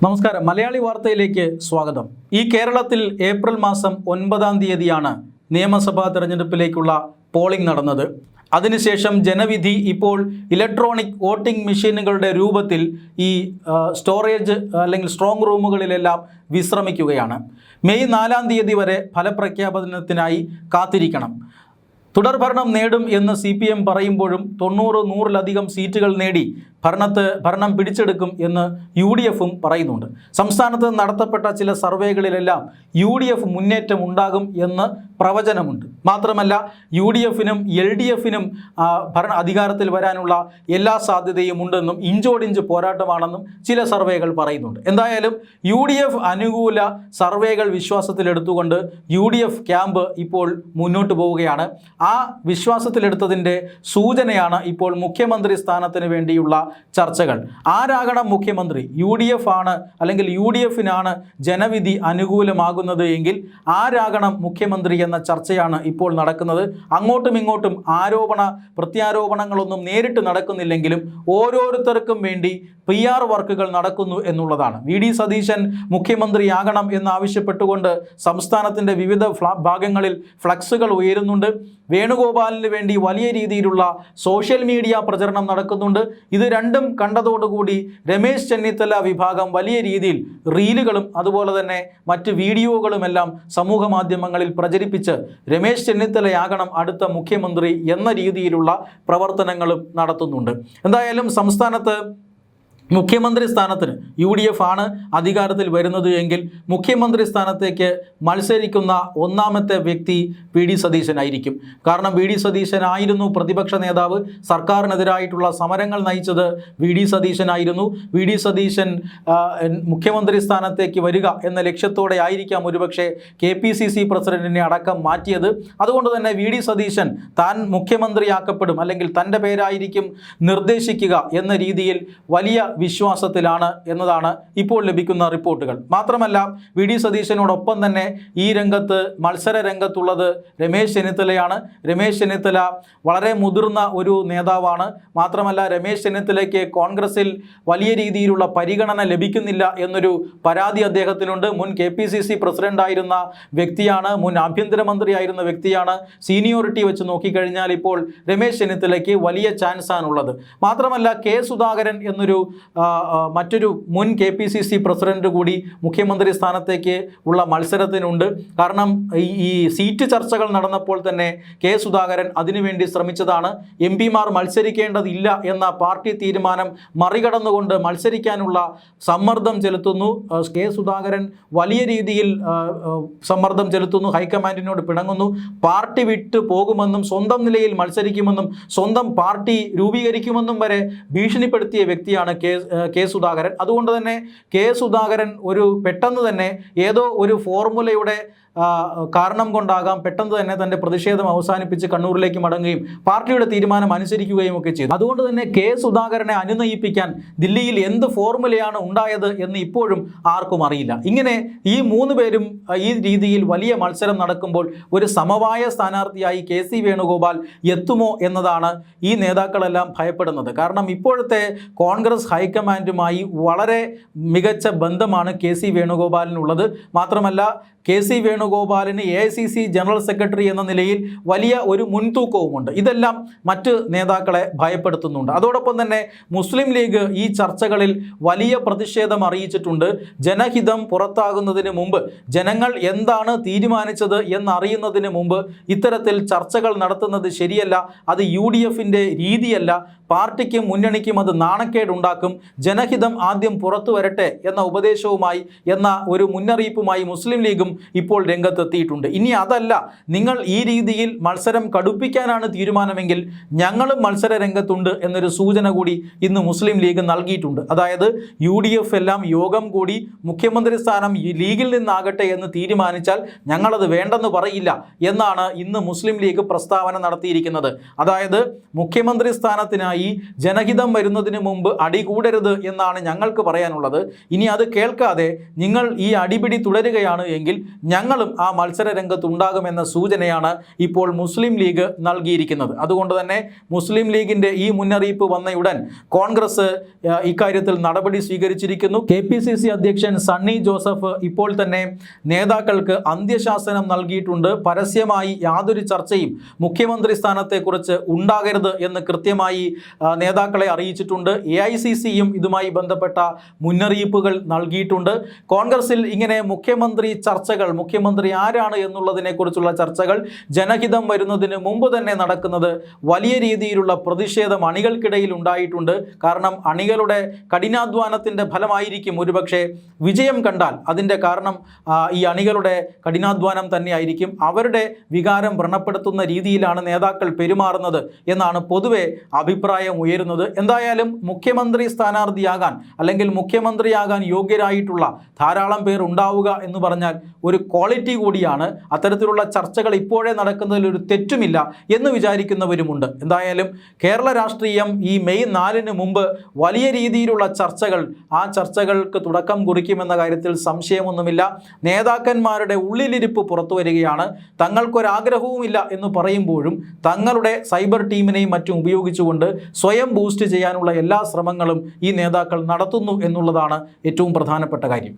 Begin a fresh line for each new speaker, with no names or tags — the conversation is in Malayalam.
നമസ്കാരം. മലയാളി വാർത്തയിലേക്ക് സ്വാഗതം. ഈ കേരളത്തിൽ ഏപ്രിൽ മാസം 9-ാം തീയതിയാണ് നിയമസഭാ തെരഞ്ഞെടുപ്പിലേക്കുള്ള പോളിംഗ് നടന്നത്. അതിനുശേഷം ജനവിധി ഇപ്പോൾ ഇലക്ട്രോണിക് വോട്ടിംഗ് മെഷീനുകളുടെ രൂപത്തിൽ ഈ സ്റ്റോറേജ് അല്ലെങ്കിൽ സ്ട്രോങ് റൂമുകളിലെല്ലാം വിശ്രമിക്കുകയാണ്. മെയ് 4-ാം തീയതി വരെ ഫലപ്രഖ്യാപനത്തിനായി കാത്തിരിക്കണം. തുടർഭരണം നേടും എന്ന് CPM പറയുമ്പോഴും 90-100-ലധികം സീറ്റുകൾ നേടി ഭരണം പിടിച്ചെടുക്കും എന്ന് UDFും പറയുന്നുണ്ട്. സംസ്ഥാനത്ത് നടത്തപ്പെട്ട ചില സർവേകളിലെല്ലാം UDF മുന്നേറ്റം ഉണ്ടാകും എന്ന് പ്രവചനമുണ്ട്. മാത്രമല്ല UDFനും LDFനും അധികാരത്തിൽ വരാനുള്ള എല്ലാ സാധ്യതയും ഉണ്ടെന്നും ഇഞ്ചോടിഞ്ച് പോരാട്ടമാണെന്നും ചില സർവേകൾ പറയുന്നുണ്ട്. എന്തായാലും UDF അനുകൂല സർവേകൾ വിശ്വാസത്തിലെടുത്തുകൊണ്ട് UDF ക്യാമ്പ് ഇപ്പോൾ മുന്നോട്ട് പോവുകയാണ്. ആ വിശ്വാസത്തിലെടുത്തതിൻ്റെ സൂചനയാണ് ഇപ്പോൾ മുഖ്യമന്ത്രി സ്ഥാനത്തിന് വേണ്ടിയുള്ള ചർച്ചകൾ. ആരാകണം മുഖ്യമന്ത്രി? UDF ആണ് അല്ലെങ്കിൽ UDFനാണ് ജനവിധി അനുകൂലമാകുന്നത് എങ്കിൽ ആരാകണം മുഖ്യമന്ത്രി എന്ന ചർച്ചയാണ് ഇപ്പോൾ നടക്കുന്നത്. അങ്ങോട്ടും ഇങ്ങോട്ടും പ്രത്യാരോപണങ്ങളൊന്നും നേരിട്ട് നടക്കുന്നില്ലെങ്കിലും ഓരോരുത്തർക്കും വേണ്ടി PR വർക്കുകൾ നടക്കുന്നു എന്നുള്ളതാണ്. VD സതീശൻ മുഖ്യമന്ത്രിയാകണം എന്നാവശ്യപ്പെട്ടുകൊണ്ട് സംസ്ഥാനത്തിൻ്റെ വിവിധ ഭാഗങ്ങളിൽ ഫ്ലക്സുകൾ ഉയരുന്നുണ്ട്. വേണുഗോപാലിന് വേണ്ടി വലിയ രീതിയിലുള്ള സോഷ്യൽ മീഡിയ പ്രചരണം നടക്കുന്നുണ്ട്. ഇത് രണ്ടും കണ്ടതോടുകൂടി രമേശ് ചെന്നിത്തല വിഭാഗം വലിയ രീതിയിൽ റീലുകളും അതുപോലെ തന്നെ മറ്റ് വീഡിയോകളുമെല്ലാം സമൂഹ മാധ്യമങ്ങളിൽ പ്രചരിപ്പിച്ച് രമേശ് ചെന്നിത്തലയാകണം അടുത്ത മുഖ്യമന്ത്രി എന്ന രീതിയിലുള്ള പ്രവർത്തനങ്ങളും നടത്തുന്നുണ്ട്. എന്തായാലും സംസ്ഥാനത്ത് മുഖ്യമന്ത്രി സ്ഥാനത്തിന് UDF ആണ് അധികാരത്തിൽ വരുന്നത് എങ്കിൽ മുഖ്യമന്ത്രി സ്ഥാനത്തേക്ക് മത്സരിക്കുന്ന ഒന്നാമത്തെ വ്യക്തി VD സതീശനായിരിക്കും. കാരണം VD സതീശനായിരുന്നു പ്രതിപക്ഷ നേതാവ്. സർക്കാരിനെതിരായിട്ടുള്ള സമരങ്ങൾ നയിച്ചത് VD സതീശനായിരുന്നു. VD സതീശൻ മുഖ്യമന്ത്രി സ്ഥാനത്തേക്ക് വരിക എന്ന ലക്ഷ്യത്തോടെ ആയിരിക്കാം ഒരുപക്ഷെ KPCC പ്രസിഡന്റിനെ അടക്കം മാറ്റിയത്. അതുകൊണ്ട് തന്നെ VD സതീശൻ താൻ മുഖ്യമന്ത്രിയാക്കപ്പെടും അല്ലെങ്കിൽ തൻ്റെ പേരായിരിക്കും നിർദ്ദേശിക്കുക എന്ന രീതിയിൽ വലിയ വിശ്വാസത്തിലാണ് എന്നതാണ് ഇപ്പോൾ ലഭിക്കുന്ന റിപ്പോർട്ടുകൾ. മാത്രമല്ല VD സതീശനോടൊപ്പം തന്നെ ഈ രംഗത്ത് മത്സര രംഗത്തുള്ളത് രമേശ് ചെന്നിത്തലയാണ്. രമേശ് ചെന്നിത്തല വളരെ മുതിർന്ന ഒരു നേതാവാണ്. മാത്രമല്ല രമേശ് ചെന്നിത്തലയ്ക്ക് കോൺഗ്രസിൽ വലിയ രീതിയിലുള്ള പരിഗണന ലഭിക്കുന്നില്ല എന്നൊരു പരാതി അദ്ദേഹത്തിനുണ്ട്. മുൻ KPCC പ്രസിഡന്റായിരുന്ന വ്യക്തിയാണ്, മുൻ ആഭ്യന്തരമന്ത്രിയായിരുന്ന വ്യക്തിയാണ്. സീനിയോറിറ്റി വെച്ച് നോക്കിക്കഴിഞ്ഞാൽ ഇപ്പോൾ രമേശ് ചെന്നിത്തലയ്ക്ക് വലിയ ചാൻസാണുള്ളത്. മാത്രമല്ല K സുധാകരൻ എന്നൊരു മറ്റൊരു മുൻ KPCC പ്രസിഡന്റ് കൂടി മുഖ്യമന്ത്രി സ്ഥാനത്തേക്ക് ഉള്ള മത്സരത്തിനുണ്ട്. കാരണം ഈ സീറ്റ് ചർച്ചകൾ നടന്നപ്പോൾ തന്നെ K സുധാകരൻ അതിനുവേണ്ടി ശ്രമിച്ചതാണ്. MP മാർ മത്സരിക്കേണ്ടതില്ല എന്ന പാർട്ടി തീരുമാനം മറികടന്നുകൊണ്ട് മത്സരിക്കാനുള്ള സമ്മർദ്ദം ചെലുത്തുന്നു. K സുധാകരൻ വലിയ രീതിയിൽ സമ്മർദ്ദം ചെലുത്തുന്നു, ഹൈക്കമാൻഡിനോട് പിണങ്ങുന്നു. പാർട്ടി വിട്ടു പോകുമെന്നും സ്വന്തം നിലയിൽ മത്സരിക്കുമെന്നും സ്വന്തം പാർട്ടി രൂപീകരിക്കുമെന്നും വരെ ഭീഷണിപ്പെടുത്തിയ വ്യക്തിയാണ് K സുധാകരൻ. അതുകൊണ്ട് തന്നെ K സുധാകരൻ പെട്ടെന്ന് തന്നെ ഏതോ ഒരു ഫോർമുലയുടെ കാരണം കൊണ്ടാകാം പെട്ടെന്ന് തന്നെ തൻ്റെ പ്രതിഷേധം അവസാനിപ്പിച്ച് കണ്ണൂരിലേക്ക് മടങ്ങുകയും പാർട്ടിയുടെ തീരുമാനം അനുസരിക്കുകയും ഒക്കെ ചെയ്തു. അതുകൊണ്ട് തന്നെ K സുധാകരനെ അനുനയിപ്പിക്കാൻ ദില്ലിയിൽ എന്ത് ഫോർമുലയാണ് ഉണ്ടായത് എന്ന് ഇപ്പോഴും ആർക്കും അറിയില്ല. ഇങ്ങനെ ഈ 3 പേരും ഈ രീതിയിൽ വലിയ മത്സരം നടക്കുമ്പോൾ ഒരു സമവായ സ്ഥാനാർത്ഥിയായി KC വേണുഗോപാൽ എത്തുമോ എന്നതാണ് ഈ നേതാക്കളെല്ലാം ഭയപ്പെടുന്നത്. കാരണം ഇപ്പോഴത്തെ കോൺഗ്രസ് ഹൈക്കമാൻഡുമായി വളരെ മികച്ച ബന്ധമാണ് KC വേണുഗോപാലിനുള്ളത്. മാത്രമല്ല KC വേണുഗോപാലിന് AICC ജനറൽ സെക്രട്ടറി എന്ന നിലയിൽ വലിയ ഒരു മുൻതൂക്കവുമുണ്ട്. ഇതെല്ലാം മറ്റ് നേതാക്കളെ ഭയപ്പെടുത്തുന്നുണ്ട്. അതോടൊപ്പം തന്നെ മുസ്ലിം ലീഗ് ഈ ചർച്ചകളിൽ വലിയ പ്രതിഷേധം അറിയിച്ചിട്ടുണ്ട്. ജനഹിതം പുറത്താകുന്നതിന് മുമ്പ്, ജനങ്ങൾ എന്താണ് തീരുമാനിച്ചത് എന്നറിയുന്നതിന് മുമ്പ് ഇത്തരത്തിൽ ചർച്ചകൾ നടത്തുന്നത് ശരിയല്ല. അത് UDFൻ്റെ രീതിയല്ല. പാർട്ടിക്കും മുന്നണിക്കും അത് നാണക്കേടുണ്ടാക്കും. ജനഹിതം ആദ്യം പുറത്തു വരട്ടെ എന്ന ഉപദേശവുമായി എന്ന ഒരു മുന്നറിയിപ്പുമായി മുസ്ലിം ലീഗും ഇപ്പോൾ രംഗത്തെത്തിയിട്ടുണ്ട്. ഇനി അതല്ല, നിങ്ങൾ ഈ രീതിയിൽ മത്സരം കടുപ്പിക്കാനാണ് തീരുമാനമെങ്കിൽ ഞങ്ങളും മത്സര രംഗത്തുണ്ട് എന്നൊരു സൂചന കൂടി ഇന്ന് മുസ്ലിം ലീഗ് നൽകിയിട്ടുണ്ട്. അതായത് UDF എല്ലാം യോഗം കൂടി മുഖ്യമന്ത്രി സ്ഥാനം ഈ ലീഗിൽ നിന്നാകട്ടെ എന്ന് തീരുമാനിച്ചാൽ ഞങ്ങളത് വേണ്ടെന്ന് പറയില്ല എന്നാണ് ഇന്ന് മുസ്ലിം ലീഗ് പ്രസ്താവന നടത്തിയിരിക്കുന്നത്. അതായത് മുഖ്യമന്ത്രി സ്ഥാനത്തിനായി ജനഹിതം വരുന്നതിന് മുമ്പ് അടികൂടരുത് എന്നാണ് ഞങ്ങൾക്ക് പറയാനുള്ളത്. ഇനി അത് കേൾക്കാതെ നിങ്ങൾ ഈ അടിപിടി തുടരുകയാണ് എങ്കിൽ ഞങ്ങളും ആ മത്സര രംഗത്തുണ്ടാകുമെന്ന സൂചനയാണ് ഇപ്പോൾ മുസ്ലിം ലീഗ് നൽകിയിരിക്കുന്നത്. അതുകൊണ്ട് തന്നെ മുസ്ലിം ലീഗിൻ്റെ ഈ മുന്നറിയിപ്പ് വന്നയുടൻ കോൺഗ്രസ് ഇക്കാര്യത്തിൽ നടപടി സ്വീകരിച്ചിരിക്കുന്നു. KPCC അധ്യക്ഷൻ സണ്ണി ജോസഫ് ഇപ്പോൾ തന്നെ നേതാക്കൾക്ക് അന്ത്യശാസനം നൽകിയിട്ടുണ്ട്. പരസ്യമായി യാതൊരു ചർച്ചയും മുഖ്യമന്ത്രി സ്ഥാനത്തെക്കുറിച്ച് ഉണ്ടാകരുത് എന്ന് കൃത്യമായി നേതാക്കളെ അറിയിച്ചിട്ടുണ്ട്. AICCയും ഇതുമായി ബന്ധപ്പെട്ട മുന്നറിയിപ്പുകൾ നൽകിയിട്ടുണ്ട്. കോൺഗ്രസിൽ ഇങ്ങനെ മുഖ്യമന്ത്രി ചർച്ചകൾ, മുഖ്യമന്ത്രി ആരാണ് എന്നുള്ളതിനെക്കുറിച്ചുള്ള ചർച്ചകൾ ജനഹിതം വരുന്നതിന് മുമ്പ് തന്നെ നടക്കുന്നത് വലിയ രീതിയിലുള്ള പ്രതിഷേധം അണികൾക്കിടയിൽ ഉണ്ടായിട്ടുണ്ട്. കാരണം അണികളുടെ കഠിനാധ്വാനത്തിൻ്റെ ഫലമായിരിക്കും ഒരുപക്ഷെ വിജയം കണ്ടാൽ അതിൻ്റെ കാരണം ഈ അണികളുടെ കഠിനാധ്വാനം തന്നെയായിരിക്കും. അവരുടെ വികാരം വ്രണപ്പെടുത്തുന്ന രീതിയിലാണ് നേതാക്കൾ പെരുമാറുന്നത് എന്നാണ് പൊതുവെ അഭിപ്രായം ഉയരുന്നത്. എന്തായാലും മുഖ്യമന്ത്രി സ്ഥാനാർത്ഥിയാകാൻ അല്ലെങ്കിൽ മുഖ്യമന്ത്രിയാകാൻ യോഗ്യരായിട്ടുള്ള ധാരാളം പേർ ഉണ്ടാവുക എന്ന് പറഞ്ഞാൽ ഒരു ക്വാളിറ്റി കൂടിയാണ്. അത്തരത്തിലുള്ള ചർച്ചകൾ ഇപ്പോഴേ നടക്കുന്നതിൽ ഒരു തെറ്റുമില്ല എന്ന് വിചാരിക്കുന്നവരുമുണ്ട്. എന്തായാലും കേരള രാഷ്ട്രീയം ഈ മെയ് 4-ന് മുമ്പ് വലിയ രീതിയിലുള്ള ചർച്ചകൾ, ആ ചർച്ചകൾക്ക് തുടക്കം കുറിക്കുമെന്ന കാര്യത്തിൽ സംശയമൊന്നുമില്ല. നേതാക്കന്മാരുടെ ഉള്ളിലിരിപ്പ് പുറത്തു വരികയാണ്. തങ്ങൾക്കൊരാഗ്രഹവുമില്ല എന്ന് പറയുമ്പോഴും തങ്ങളുടെ സൈബർ ടീമിനെയും മറ്റും ഉപയോഗിച്ചുകൊണ്ട് സ്വയം ബൂസ്റ്റ് ചെയ്യാനുള്ള എല്ലാ ശ്രമങ്ങളും ഈ നേതാക്കൾ നടത്തുന്നു എന്നുള്ളതാണ് ഏറ്റവും പ്രധാനപ്പെട്ട കാര്യം.